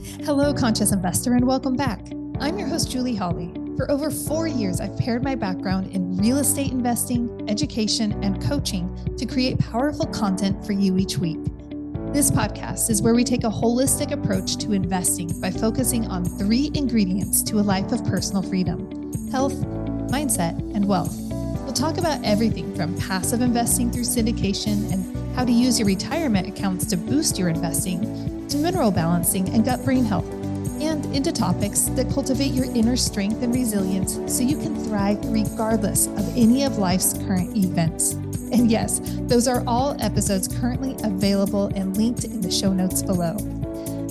Hello, conscious investor, and welcome back. I'm your host, Julie Hawley. For over 4 years, I've paired my background in real estate investing, education, and coaching to create powerful content for you each week. This podcast is where we take a holistic approach to investing by focusing on 3 ingredients to a life of personal freedom: health, mindset, and wealth. We'll talk about everything from passive investing through syndication and how to use your retirement accounts to boost your investing, to mineral balancing and gut-brain health, and into topics that cultivate your inner strength and resilience so you can thrive regardless of any of life's current events. And yes, those are all episodes currently available and linked in the show notes below.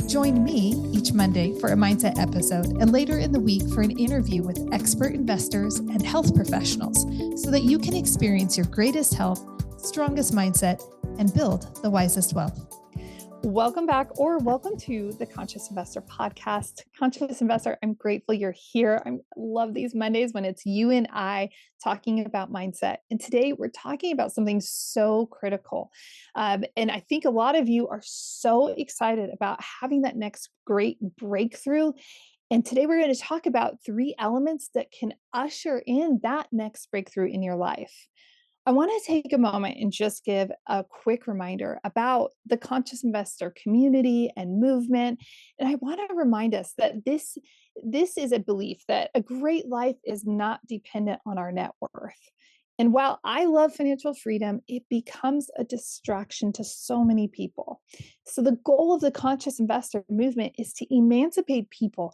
Join me each Monday for a mindset episode and later in the week for an interview with expert investors and health professionals so that you can experience your greatest health, strongest mindset, and build the wisest wealth. Welcome back, or welcome to the Conscious Investor podcast. Conscious Investor, I'm grateful you're here. I love these Mondays when it's you and I talking about mindset. And today we're talking about something so critical. And I think a lot of you are so excited about having that next great breakthrough. And today we're going to talk about 3 elements that can usher in that next breakthrough in your life. I want to take a moment and just give a quick reminder about the conscious investor community and movement. And I want to remind us that this is a belief that a great life is not dependent on our net worth. And while I love financial freedom, it becomes a distraction to so many people. So the goal of the conscious investor movement is to emancipate people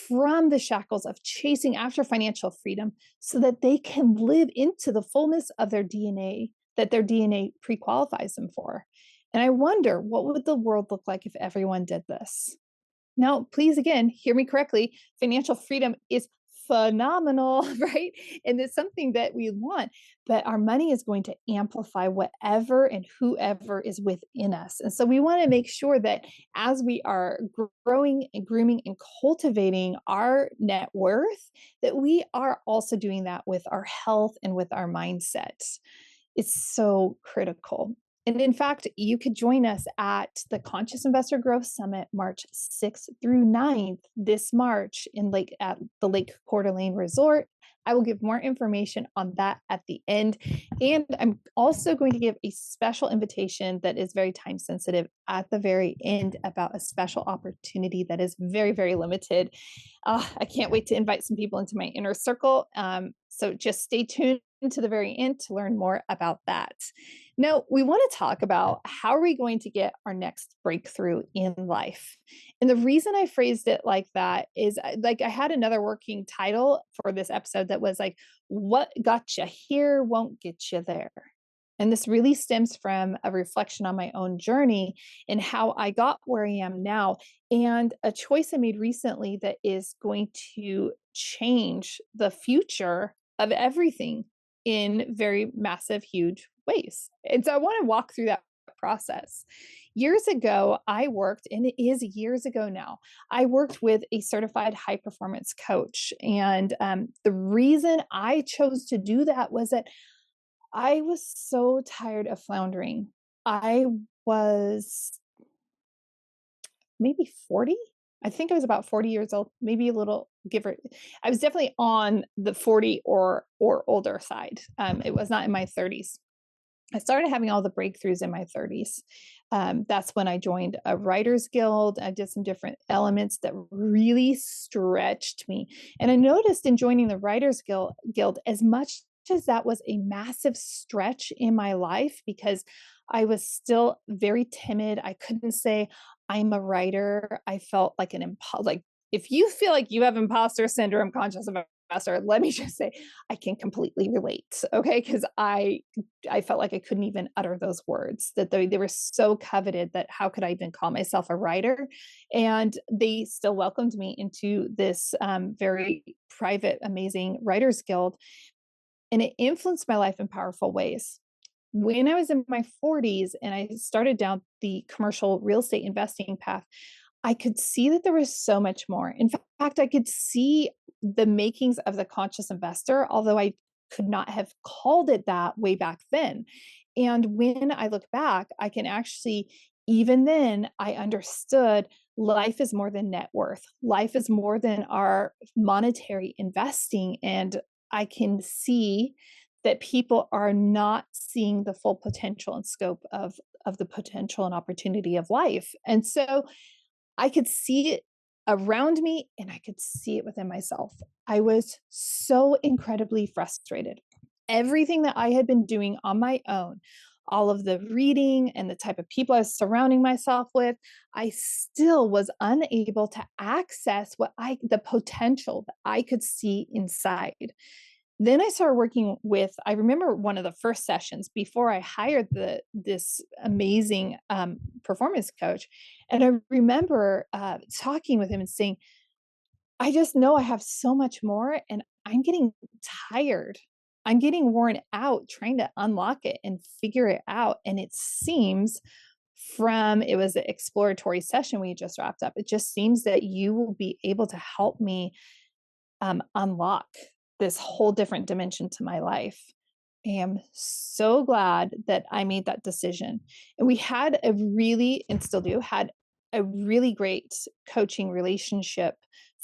from the shackles of chasing after financial freedom so that they can live into the fullness of their DNA that their DNA pre-qualifies them for. And I wonder, what would the world look like if everyone did this? Now, please, again, hear me correctly. Financial freedom is phenomenal, right? And it's something that we want, but our money is going to amplify whatever and whoever is within us. And so we want to make sure that as we are growing and grooming and cultivating our net worth, that we are also doing that with our health and with our mindset. It's so critical. And in fact, you could join us at the Conscious Investor Growth Summit, March 6th through 9th this March at the Lake Coeur d'Alene Resort. I will give more information on that at the end. And I'm also going to give a special invitation that is very time sensitive at the very end about a special opportunity that is very, very limited. I can't wait to invite some people into my inner circle. So just stay tuned to the very end to learn more about that. Now, we want to talk about how are we going to get our next breakthrough in life. And the reason I phrased it like that is I had another working title for this episode that was like, what got you here won't get you there. And this really stems from a reflection on my own journey and how I got where I am now, and a choice I made recently that is going to change the future of everything in very massive, huge ways. And so I want to walk through that process. Years ago, I worked, and it is years ago now, I worked with a certified high performance coach. And the reason I chose to do that was that I was so tired of floundering. I was maybe 40. I think I was about 40 years old, maybe a little I was definitely on the 40 or older side. It was not in my 30s. I started having all the breakthroughs in my 30s. That's when I joined a writer's guild. I did some different elements that really stretched me. And I noticed in joining the writer's guild, as much as that was a massive stretch in my life, because I was still very timid. I couldn't say I'm a writer. I felt like if you feel like you have imposter syndrome, conscious investor, let me just say I can completely relate. Okay, because I felt like I couldn't even utter those words, that they were so coveted that how could I even call myself a writer? And they still welcomed me into this very private, amazing writers guild, and it influenced my life in powerful ways. When I was in my 40s and I started down the commercial real estate investing path, I could see that there was so much more. In fact, I could see the makings of the conscious investor, although I could not have called it that way back then. And when I look back, I can actually even then, I understood life is more than net worth. Life is more than our monetary investing. And I can see that people are not seeing the full potential and scope of the potential and opportunity of life. And so I could see it around me and I could see it within myself. I was so incredibly frustrated. Everything that I had been doing on my own, all of the reading and the type of people I was surrounding myself with, I still was unable to access the potential that I could see inside. Then I started working with, I remember one of the first sessions before I hired this amazing performance coach. And I remember talking with him and saying, I just know I have so much more and I'm getting tired. I'm getting worn out trying to unlock it and figure it out. And it seems it was an exploratory session we just wrapped up. It just seems that you will be able to help me unlock this whole different dimension to my life. I am so glad that I made that decision. And we had and still do, had a really great coaching relationship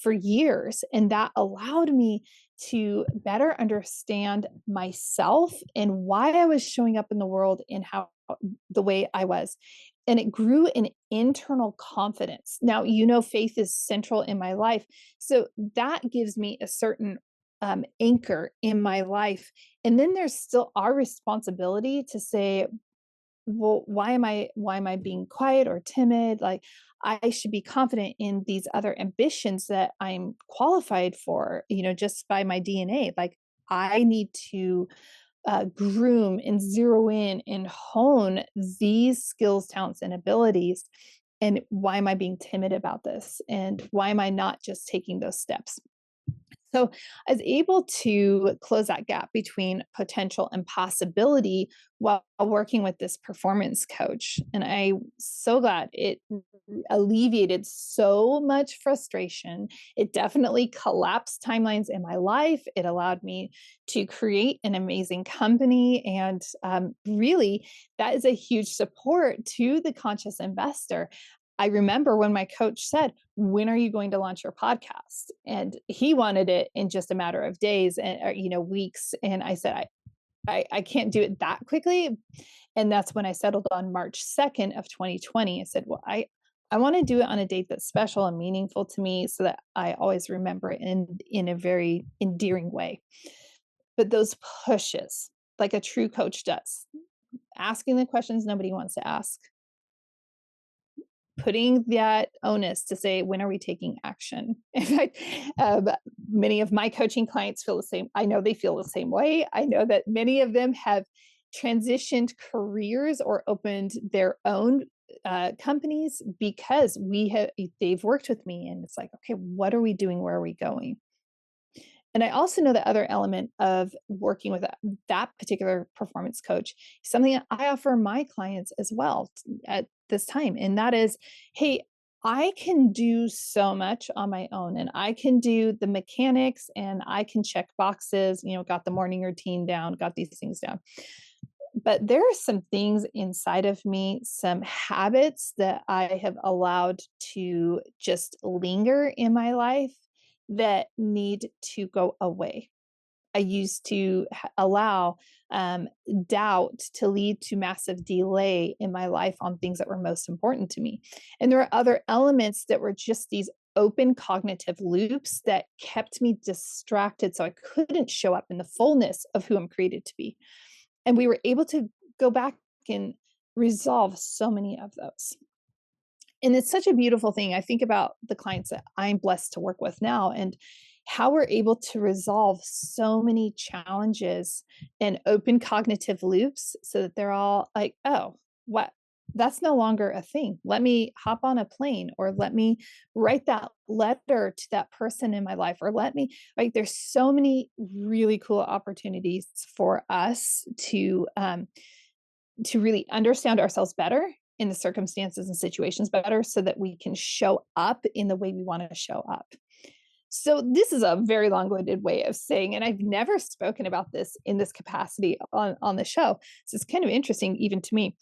for years. And that allowed me to better understand myself and why I was showing up in the world and how the way I was. And it grew an internal confidence. Now, faith is central in my life. So that gives me a certain anchor in my life. And then there's still our responsibility to say, well, why am I being quiet or timid? Like, I should be confident in these other ambitions that I'm qualified for, just by my DNA. Like, I need to groom and zero in and hone these skills, talents, and abilities. And why am I being timid about this? And why am I not just taking those steps? So I was able to close that gap between potential and possibility while working with this performance coach. And I'm so glad it alleviated so much frustration. It definitely collapsed timelines in my life. It allowed me to create an amazing company. And really, that is a huge support to the conscious investor. I remember when my coach said, when are you going to launch your podcast? And he wanted it in just a matter of days and weeks. And I said, I can't do it that quickly. And that's when I settled on March 2nd of 2020. I said, well, I want to do it on a date that's special and meaningful to me so that I always remember it in a very endearing way. But those pushes, like a true coach does, asking the questions nobody wants to ask, putting that onus to say, when are we taking action? In fact, many of my coaching clients feel the same. I know they feel the same way. I know that many of them have transitioned careers or opened their own companies because they've worked with me, and it's like, okay, what are we doing? Where are we going? And I also know the other element of working with that particular performance coach, something that I offer my clients as well at this time. And that is, hey, I can do so much on my own, and I can do the mechanics and I can check boxes, got the morning routine down, got these things down. But there are some things inside of me, some habits that I have allowed to just linger in my life that need to go away. I used to allow doubt to lead to massive delay in my life on things that were most important to me. And there are other elements that were just these open cognitive loops that kept me distracted so I couldn't show up in the fullness of who I'm created to be. And we were able to go back and resolve so many of those. And it's such a beautiful thing. I think about the clients that I'm blessed to work with now and how we're able to resolve so many challenges and open cognitive loops so that they're all like, oh, what? That's no longer a thing. Let me hop on a plane, or let me write that letter to that person in my life, or there's so many really cool opportunities for us to really understand ourselves better in the circumstances and situations better so that we can show up in the way we want to show up. So this is a very long-winded way of saying, and I've never spoken about this in this capacity on the show. So it's kind of interesting even to me.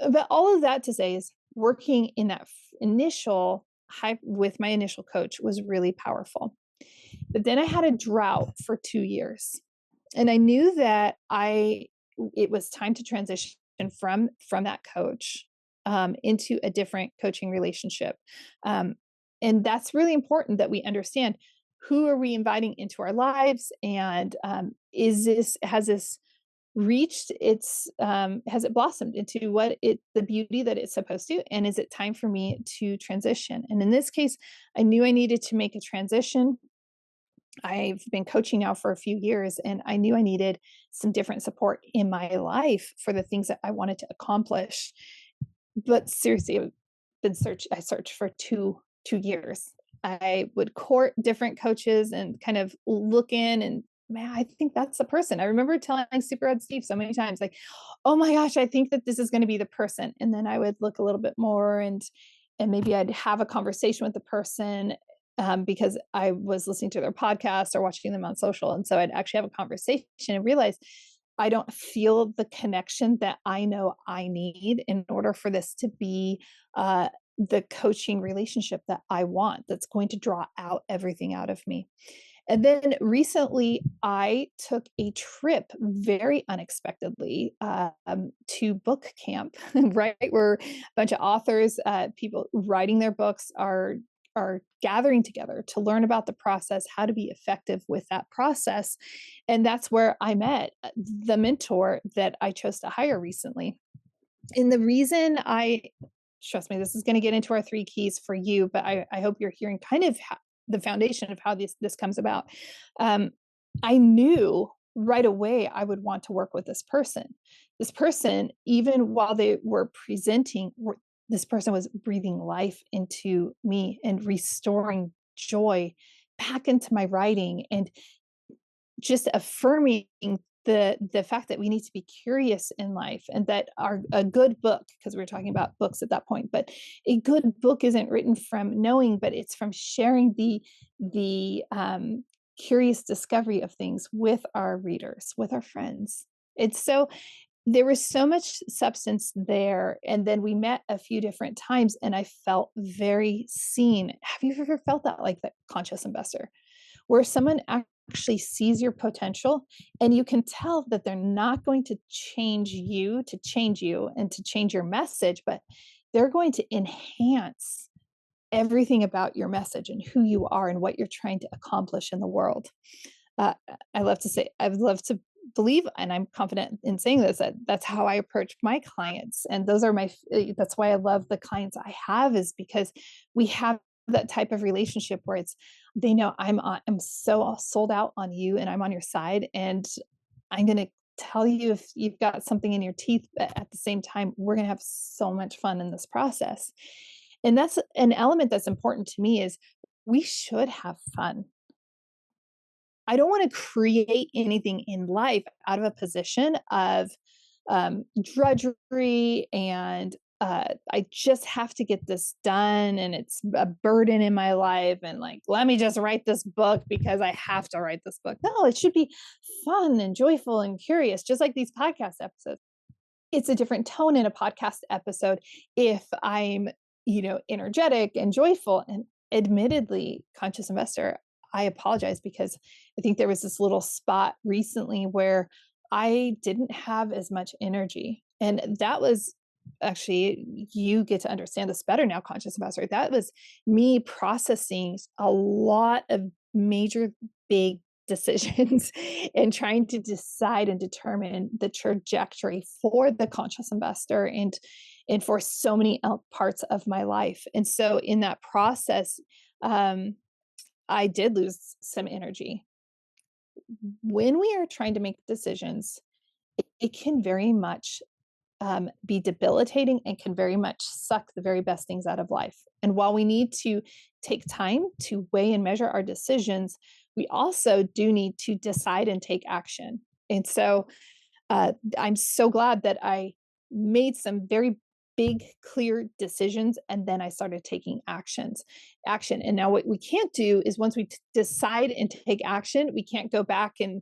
But all of that to say is working in that initial high with my initial coach was really powerful. But then I had a drought for 2 years, and I knew that it was time to transition from that coach into a different coaching relationship. Um, and that's really important that we understand who are we inviting into our lives, and has this reached its has it blossomed into the beauty that it's supposed to, and is it time for me to transition? And in this case, I knew I needed to make a transition. I've been coaching now for a few years, and I knew I needed some different support in my life for the things that I wanted to accomplish. But seriously, I searched for 2 years. I would court different coaches and kind of look in, and man, I think that's the person. I remember telling Super Ed Steve so many times, like, oh my gosh, I think that this is going to be the person. And then I would look a little bit more, and maybe I'd have a conversation with the person, because I was listening to their podcast or watching them on social. And so I'd actually have a conversation and realize I don't feel the connection that I know I need in order for this to be the coaching relationship that I want, that's going to draw out everything out of me. And then recently, I took a trip very unexpectedly to book camp, right? Where a bunch of authors, people writing their books, are gathering together to learn about the process, how to be effective with that process. And that's where I met the mentor that I chose to hire recently. And the reason trust me, this is going to get into our 3 keys for you, but I hope you're hearing kind of the foundation of how this comes about. I knew right away I would want to work with this person. This person, even while they were presenting, this person was breathing life into me and restoring joy back into my writing, and just affirming the fact that we need to be curious in life, and that a good book, because we were talking about books at that point, but a good book isn't written from knowing, but it's from sharing the curious discovery of things with our readers, with our friends. It's so There was so much substance there. And then we met a few different times, and I felt very seen. Have you ever felt that, like the conscious investor, where someone actually sees your potential, and you can tell that they're not going to change you and to change your message, but they're going to enhance everything about your message and who you are and what you're trying to accomplish in the world. Uh, I would love to believe, and I'm confident in saying this, that that's how I approach my clients. And that's why I love the clients I have, is because we have that type of relationship where they know I'm so sold out on you, and I'm on your side, and I'm going to tell you if you've got something in your teeth, but at the same time, we're going to have so much fun in this process. And that's an element that's important to me, is we should have fun. I don't want to create anything in life out of a position of drudgery, and I just have to get this done, and it's a burden in my life, and like, let me just write this book because I have to write this book. No, it should be fun and joyful and curious, just like these podcast episodes. It's a different tone in a podcast episode if I'm, energetic and joyful. And admittedly, conscious investor, I apologize, because I think there was this little spot recently where I didn't have as much energy. And that was actually, you get to understand this better now, conscious investor. That was me processing a lot of major, big decisions and trying to decide and determine the trajectory for the conscious investor, and for so many parts of my life. And so in that process, I did lose some energy. When we are trying to make decisions, it can very much be debilitating, and can very much suck the very best things out of life. And while we need to take time to weigh and measure our decisions, we also do need to decide and take action. And so I'm so glad that I made some very big, clear decisions, and then I started taking action. And now what we can't do is, once we decide and take action, we can't go back and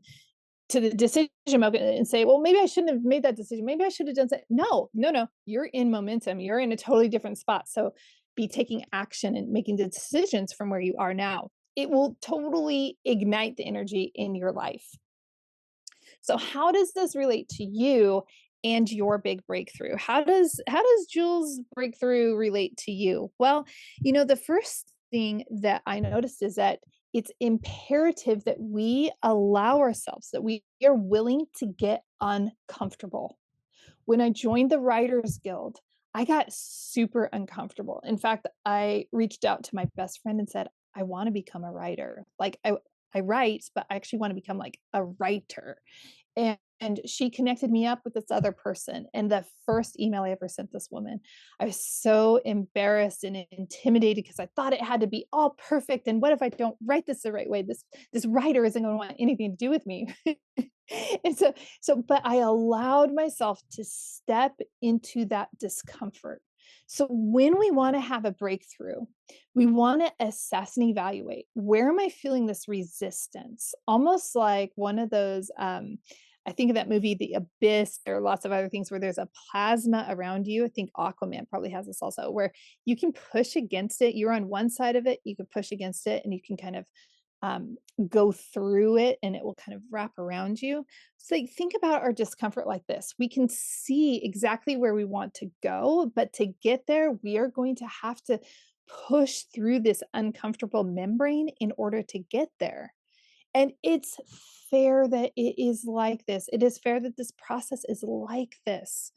to the decision making and say, well, maybe I shouldn't have made that decision. Maybe I should have done that. No, no, no. You're in momentum. You're in a totally different spot. So be taking action and making the decisions from where you are now. It will totally ignite the energy in your life. So how does this relate to you and your big breakthrough? How does Jules' breakthrough relate to you? Well, the first thing that I noticed is that it's imperative that we allow ourselves, that we are willing to get uncomfortable. When I joined the Writers Guild, I got super uncomfortable. In fact, I reached out to my best friend and said, I want to become a writer. Like I write, but I actually want to become like a writer. And she connected me up with this other person. And the first email I ever sent this woman, I was so embarrassed and intimidated because I thought it had to be all perfect. And what if I don't write this the right way? This writer isn't going to want anything to do with me. And but I allowed myself to step into that discomfort. So when we want to have a breakthrough, we want to assess and evaluate, where am I feeling this resistance? Almost like one of those, I think of that movie, The Abyss. There are lots of other things where there's a plasma around you. I think Aquaman probably has this also, where you can push against it. You're on one side of it, you can push against it, and you can kind of go through it, and it will kind of wrap around you. So think about our discomfort like this. We can see exactly where we want to go, but to get there, we are going to have to push through this uncomfortable membrane in order to get there. And it's fair that it is like this. It is fair that this process is like this.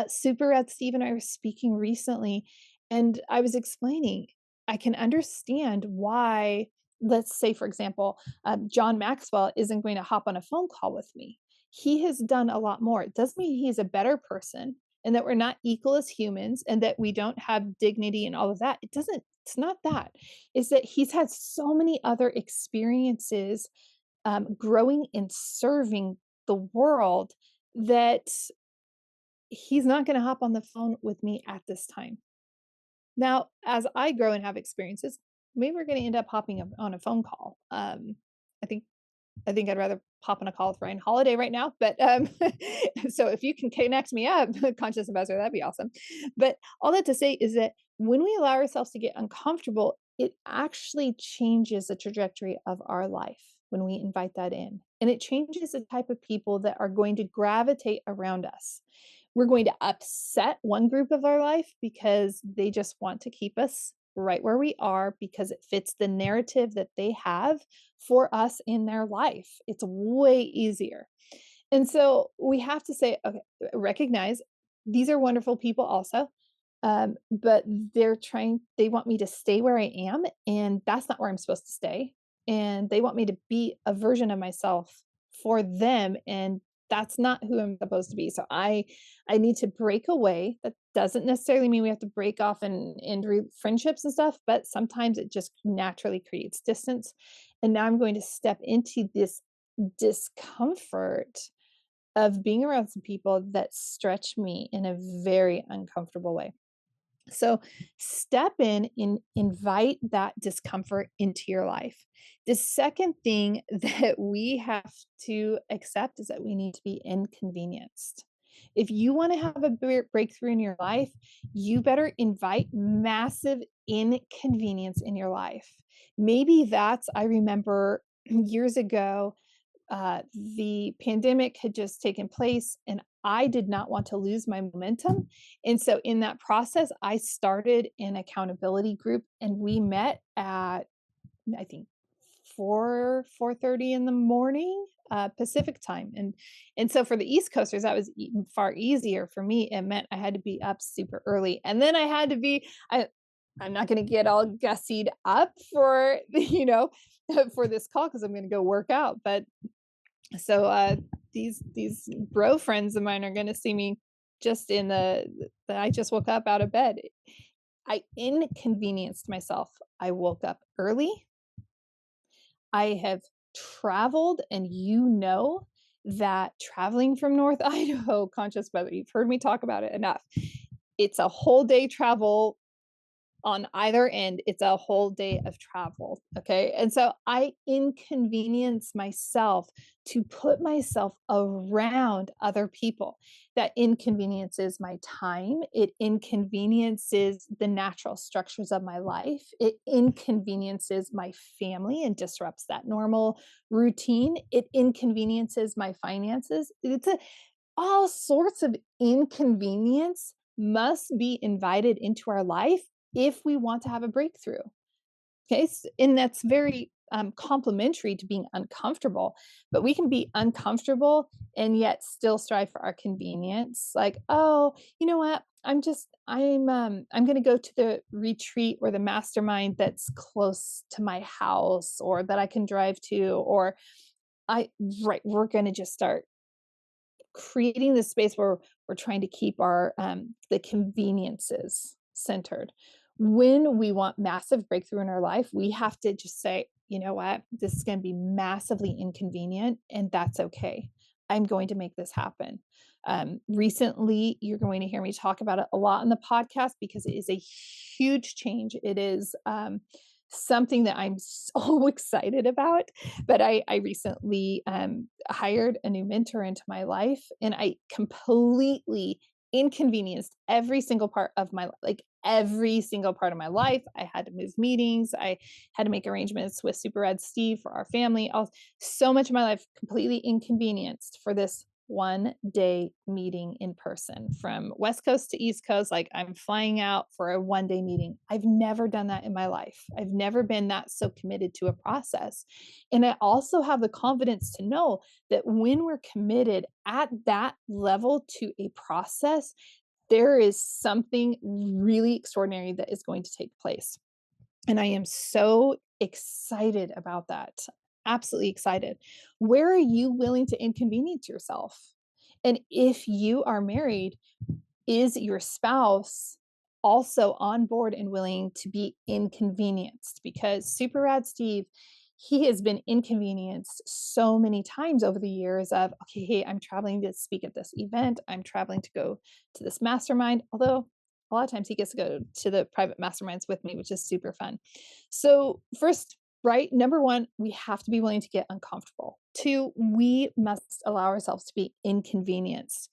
Super Ed Steve and I were speaking recently, and I was explaining, I can understand why, let's say, for example, John Maxwell isn't going to hop on a phone call with me. He has done a lot more. It doesn't mean he's a better person and that we're not equal as humans and that we don't have dignity and all of that. It's not that. It's that he's had so many other experiences growing and serving the world that he's not going to hop on the phone with me at this time. Now, as I grow and have experiences, maybe we're going to end up hopping on a phone call. I think I think I'd rather hop on a call with Ryan Holiday right now. But so if you can connect me up, conscious ambassador, that'd be awesome. But all that to say is that when we allow ourselves to get uncomfortable, it actually changes the trajectory of our life when we invite that in. And it changes the type of people that are going to gravitate around us. We're going to upset one group of our life because they just want to keep us right where we are because it fits the narrative that they have for us in their life. It's way easier. And so we have to say, okay, recognize these are wonderful people also. But they want me to stay where I am, and that's not where I'm supposed to stay. And they want me to be a version of myself for them, and that's not who I'm supposed to be. So I need to break away. That doesn't necessarily mean we have to break off and end friendships and stuff, but sometimes it just naturally creates distance. And now I'm going to step into this discomfort of being around some people that stretch me in a very uncomfortable way. So step in and invite that discomfort into your life. The second thing that we have to accept is that we need to be inconvenienced. If you want to have a breakthrough in your life, you better invite massive inconvenience in your life. Maybe I remember years ago, the pandemic had just taken place and I did not want to lose my momentum. And so in that process, I started an accountability group and we met at, I think, 4:30 in the morning, Pacific time. And so for the East Coasters, that was far easier. For me, it meant I had to be up super early. And then I had to be, I'm not going to get all gussied up for, for this call because I'm going to go work out. But so these bro friends of mine are going to see me just in I just woke up out of bed. I inconvenienced myself. I woke up early. I have traveled, and that traveling from North Idaho, conscious weather, you've heard me talk about it enough. It's a whole day travel on either end, it's a whole day of travel. Okay. And so I inconvenience myself to put myself around other people. That inconveniences my time. It inconveniences the natural structures of my life. It inconveniences my family and disrupts that normal routine. It inconveniences my finances. All sorts of inconvenience must be invited into our life if we want to have a breakthrough. Okay. And that's very complementary to being uncomfortable, but we can be uncomfortable and yet still strive for our convenience. Like, oh, you know what? I'm going to go to the retreat or the mastermind that's close to my house or that I can drive to, or right, we're going to just start creating this space where we're trying to keep our the conveniences centered. When we want massive breakthrough in our life, we have to just say, you know what, this is going to be massively inconvenient, and that's okay. I'm going to make this happen. Recently, you're going to hear me talk about it a lot in the podcast because it is a huge change. It is something that I'm so excited about. But I recently hired a new mentor into my life, and I completely inconvenienced every single part of my like every single part of my life. I had to move meetings. I had to make arrangements with Super Red Steve for our family. So much of my life completely inconvenienced for this 1 day meeting in person from West Coast to East Coast. Like, I'm flying out for a 1 day meeting. I've never done that in my life. I've never been that so committed to a process. And I also have the confidence to know that when we're committed at that level to a process, there is something really extraordinary that is going to take place. And I am so excited about that. Absolutely excited. Where are you willing to inconvenience yourself? And if you are married, is your spouse also on board and willing to be inconvenienced? Because Super Rad Steve, he has been inconvenienced so many times over the years of, okay, hey, I'm traveling to speak at this event. I'm traveling to go to this mastermind. Although a lot of times he gets to go to the private masterminds with me, which is super fun. So first, right, number one, we have to be willing to get uncomfortable. Two, we must allow ourselves to be inconvenienced.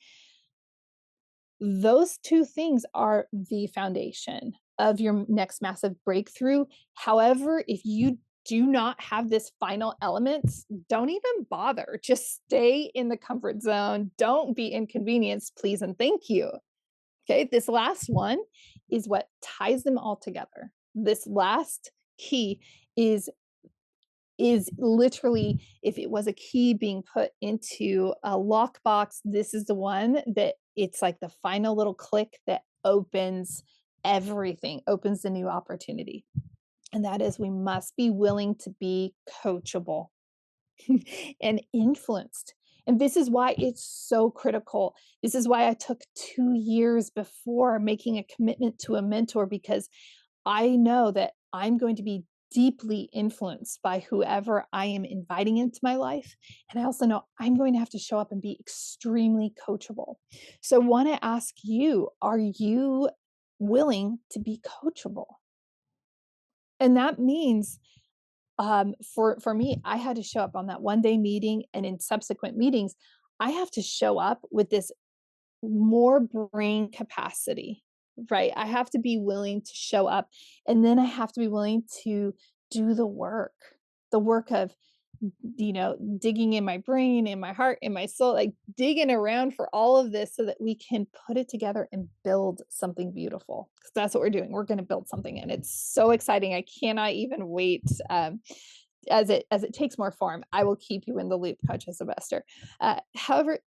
Those two things are the foundation of your next massive breakthrough. However, if you do not have this final element, don't even bother. Just stay in the comfort zone. Don't be inconvenienced, please and thank you. Okay, this last one is what ties them all together. This last key is literally, if it was a key being put into a lockbox, this is the one that it's like the final little click that opens everything, opens the new opportunity. And that is, we must be willing to be coachable and influenced. And this is why it's so critical. This is why I took 2 years before making a commitment to a mentor, because I know that I'm going to be deeply influenced by whoever I am inviting into my life. And I also know I'm going to have to show up and be extremely coachable. So I want to ask you, are you willing to be coachable? And that means for me, I had to show up on that 1 day meeting, and in subsequent meetings, I have to show up with this more brain capacity, right? I have to be willing to show up, and then I have to be willing to do the work of, digging in my brain, in my heart, in my soul, like digging around for all of this so that we can put it together and build something beautiful. Because that's what we're doing. We're going to build something, and it's so exciting. I cannot even wait. As it takes more form, I will keep you in the loop, Coach Sylvester. However,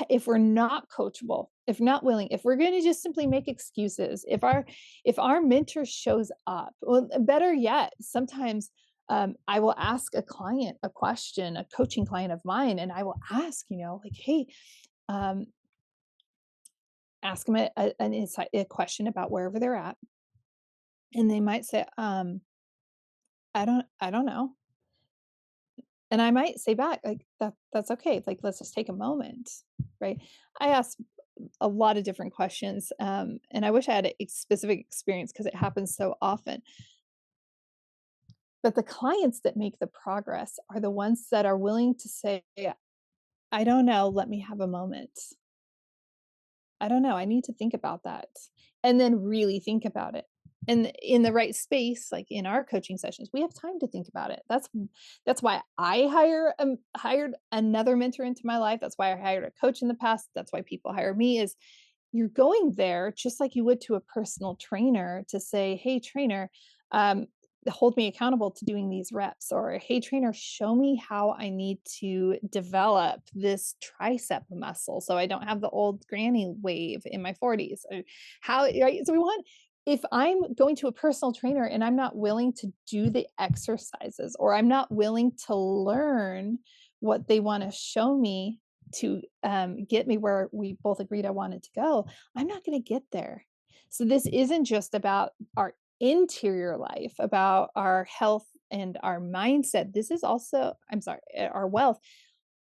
if we're not coachable, if not willing, if we're going to just simply make excuses, if our mentor shows up, well, better yet, sometimes I will ask a client a question, a coaching client of mine, and I will ask, like, hey, um, ask them a question about wherever they're at, and they might say, I don't know. And I might say back, like, that's okay. Like, let's just take a moment, right? I ask a lot of different questions. And I wish I had a specific experience because it happens so often. But the clients that make the progress are the ones that are willing to say, I don't know, let me have a moment. I don't know, I need to think about that. And then really think about it. And in the right space, like in our coaching sessions, we have time to think about it. That's why I hired another mentor into my life. That's why I hired a coach in the past. That's why people hire me, is you're going there just like you would to a personal trainer to say, hey, trainer, hold me accountable to doing these reps, or hey, trainer, show me how I need to develop this tricep muscle so I don't have the old granny wave in my 40s. Or how, right? So if I'm going to a personal trainer and I'm not willing to do the exercises, or I'm not willing to learn what they want to show me to get me where we both agreed I wanted to go, I'm not going to get there. So this isn't just about our interior life, about our health and our mindset. This is also, I'm sorry, our wealth.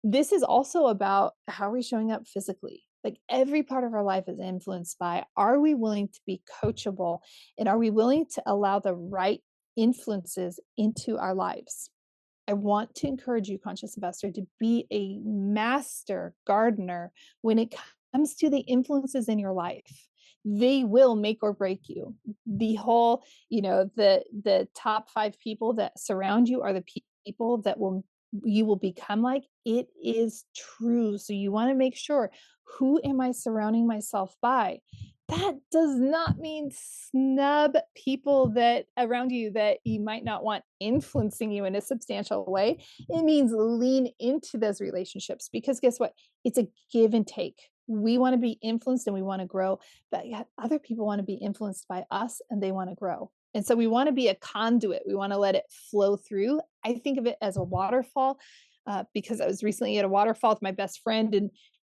This is also about how are we showing up physically? Like every part of our life is influenced by, are we willing to be coachable, and are we willing to allow the right influences into our lives? I want to encourage you, conscious investor, to be a master gardener when it comes to the influences in your life. They will make or break you. The whole, the top 5 people that surround you are the people that you will become like. It is true. So you want to make sure, who am I surrounding myself by? That does not mean snub people that around you that you might not want influencing you in a substantial way. It means lean into those relationships, because guess what? It's a give and take. We want to be influenced and we want to grow, but yet other people want to be influenced by us and they want to grow. And so we want to be a conduit. We want to let it flow through. I think of it as a waterfall, because I was recently at a waterfall with my best friend, and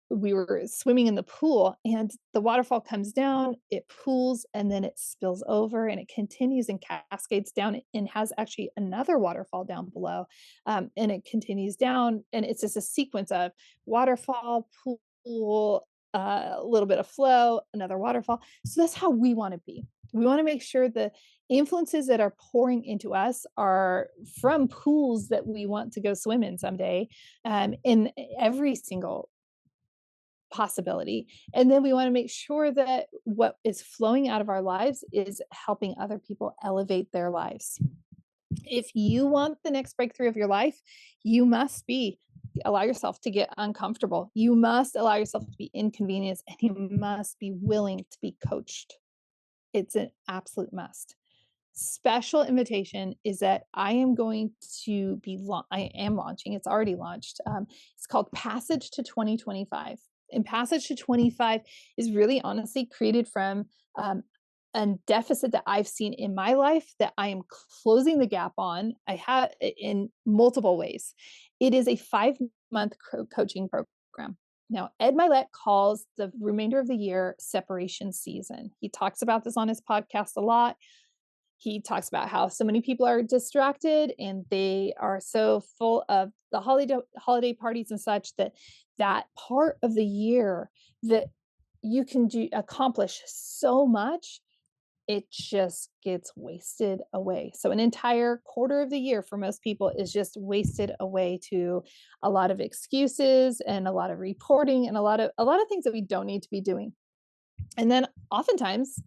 we were swimming in the pool, and the waterfall comes down, it pools, and then it spills over, and it continues and cascades down and has actually another waterfall down below. And it continues down, and it's just a sequence of waterfall, pool, a little bit of flow, another waterfall. So that's how we want to be. We want to make sure the influences that are pouring into us are from pools that we want to go swim in someday, in every single possibility. And then we want to make sure that what is flowing out of our lives is helping other people elevate their lives. If you want the next breakthrough of your life, you must allow yourself to get uncomfortable. You must allow yourself to be inconvenienced, and you must be willing to be coached. It's an absolute must. Special invitation is that I am going to I am launching, it's already launched. It's called Passage to 2025. And Passage to 25 is really honestly created from a deficit that I've seen in my life that I am closing the gap on. I have in multiple ways. It is a 5-month coaching program. Now, Ed Milet calls the remainder of the year separation season. He talks about this on his podcast a lot. He talks about how so many people are distracted and they are so full of the holiday parties and such, that part of the year that you can accomplish so much, it just gets wasted away. So an entire quarter of the year for most people is just wasted away to a lot of excuses and a lot of reporting and a lot of things that we don't need to be doing. And then oftentimes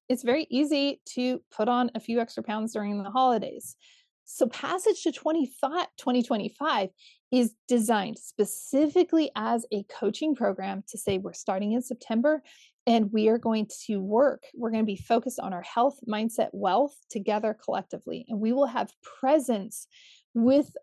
it's very easy to put on a few extra pounds during the holidays. So Passage to 2025 is designed specifically as a coaching program to say we're starting in September and we are going to we're going to be focused on our health, mindset, wealth together collectively. And we will have presence with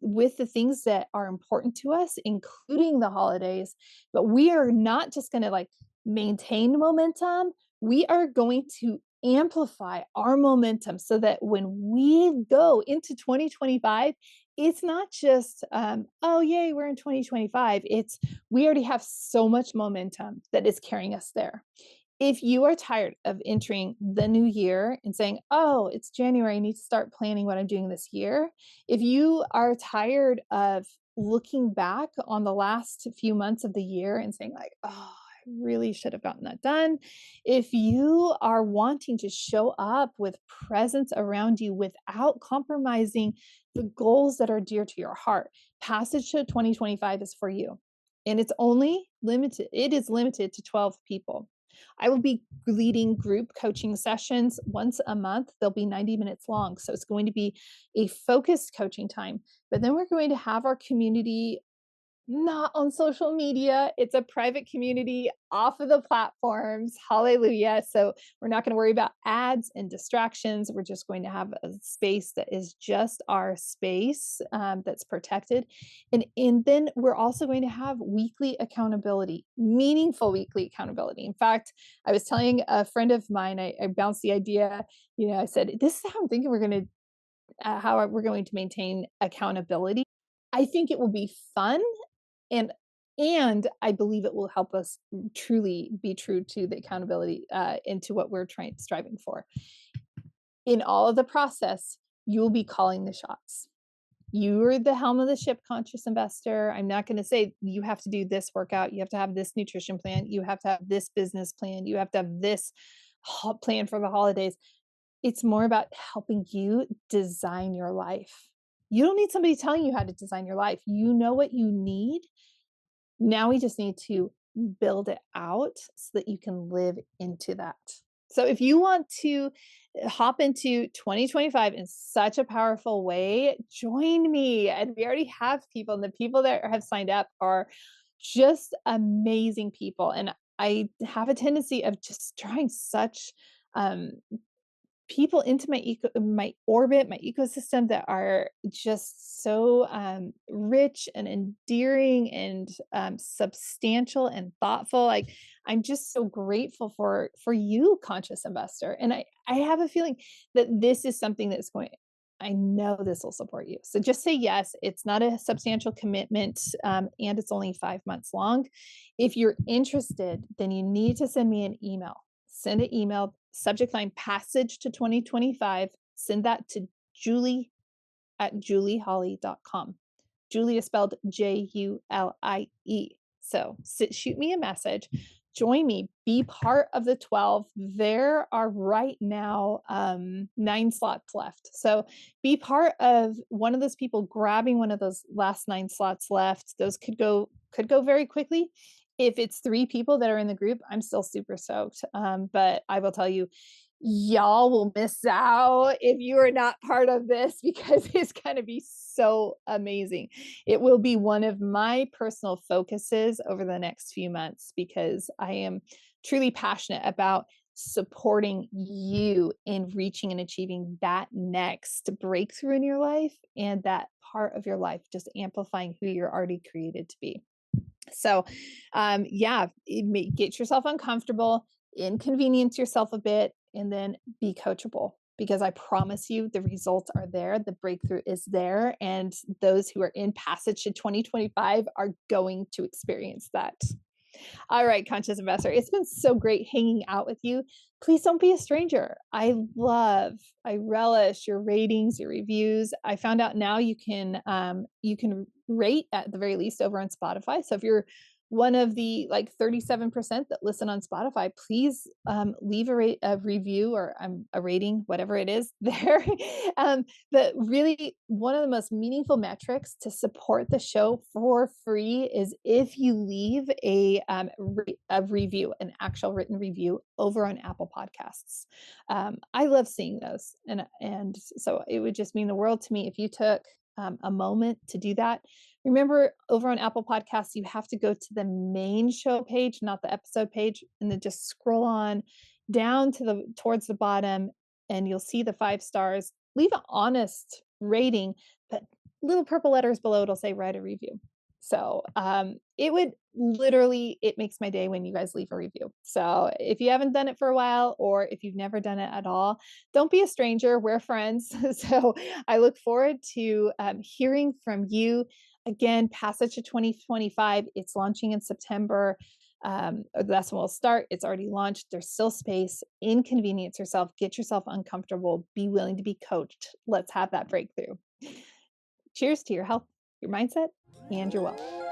with the things that are important to us, including the holidays. But we are not just going to maintain momentum. We are going to amplify our momentum so that when we go into 2025, it's not just, oh, yay, we're in 2025. It's we already have so much momentum that is carrying us there. If you are tired of entering the new year and saying, oh, it's January, I need to start planning what I'm doing this year. If you are tired of looking back on the last few months of the year and saying like, oh, I really should have gotten that done. If you are wanting to show up with presence around you without compromising the goals that are dear to your heart, Passage to 2025 is for you. And it is limited to 12 people. I will be leading group coaching sessions once a month. They'll be 90 minutes long. So it's going to be a focused coaching time. But then we're going to have our community not on social media. It's a private community off of the platforms. Hallelujah. So we're not going to worry about ads and distractions. We're just going to have a space that is just our space, that's protected. And then we're also going to have weekly accountability, meaningful weekly accountability. In fact, I was telling a friend of mine, I bounced the idea, I said, this is how I'm thinking how we're going to maintain accountability. I think it will be fun and I believe it will help us truly be true to the accountability, into what we're striving for. In all of the process, you will be calling the shots. You're the helm of the ship, conscious investor. I'm not going to say you have to do this workout. You have to have this nutrition plan. You have to have this business plan. You have to have this plan for the holidays. It's more about helping you design your life. You don't need somebody telling you how to design your life. You know what you need. Now we just need to build it out so that you can live into that. So if you want to hop into 2025 in such a powerful way, join me. And we already have people, and the people that have signed up are just amazing people. And I have a tendency of just drawing such people into my orbit, my ecosystem, that are just so rich and endearing and substantial and thoughtful. Like, I'm just so grateful for you, conscious investor. And I have a feeling that this is something that's I know this will support you. So just say yes. It's not a substantial commitment, and it's only 5 months long. If you're interested, then you need to send me an email. Send an email, subject line Passage to 2025. Send that to Julie@julieholly.com. Julie is spelled Julie. So shoot me a message. Join me. Be part of the 12. There are right now 9 slots left. So be part of one of those people grabbing one of those last 9 slots left. Those could go very quickly. If it's 3 people that are in the group, I'm still super stoked. But I will tell you, y'all will miss out if you are not part of this, because it's going to be so amazing. It will be one of my personal focuses over the next few months, because I am truly passionate about supporting you in reaching and achieving that next breakthrough in your life, and that part of your life, just amplifying who you're already created to be. So, get yourself uncomfortable, inconvenience yourself a bit, and then be coachable, because I promise you the results are there. The breakthrough is there. And those who are in Passage to 2025 are going to experience that. All right, conscious investor, it's been so great hanging out with you. Please don't be a stranger. I relish your ratings, your reviews. I found out now you can rate at the very least over on Spotify. So if you're one of the 37% that listen on Spotify, please leave a review or a rating, whatever it is there. But really, one of the most meaningful metrics to support the show for free is if you leave a review, an actual written review over on Apple Podcasts. I love seeing those, and so it would just mean the world to me if you took a moment to do that. Remember, over on Apple Podcasts, you have to go to the main show page, not the episode page, and then just scroll on down towards the bottom, and you'll see the 5 stars. Leave an honest rating, but little purple letters below, it'll say write a review. So it makes my day when you guys leave a review. So if you haven't done it for a while, or if you've never done it at all, don't be a stranger. We're friends. So I look forward to hearing from you. Again, Passage to 2025. It's launching in September. That's when we'll start. It's already launched. There's still space. Inconvenience yourself. Get yourself uncomfortable. Be willing to be coached. Let's have that breakthrough. Cheers to your health, your mindset, And you're welcome.